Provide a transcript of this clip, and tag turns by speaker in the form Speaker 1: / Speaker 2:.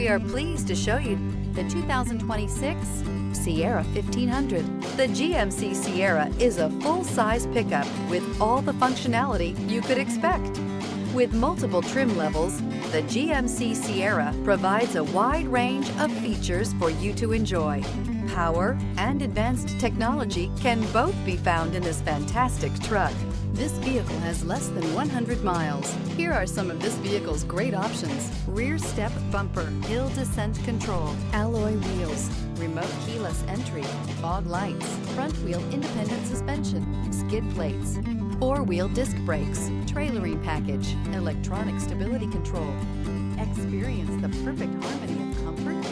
Speaker 1: We are pleased to show you the 2026 Sierra 1500. The GMC Sierra is a full-size pickup with all the functionality you could expect. With multiple trim levels, the GMC Sierra provides a wide range of features for you to enjoy. Power and advanced technology can both be found in this fantastic truck. This vehicle has less than 100 miles. Here are some of this vehicle's great options: rear step bumper, hill descent control, alloy wheels, remote keyless entry, fog lights, front wheel independent suspension, skid plates, four-wheel disc brakes, trailering package, electronic stability control. Experience the perfect harmony of comfort,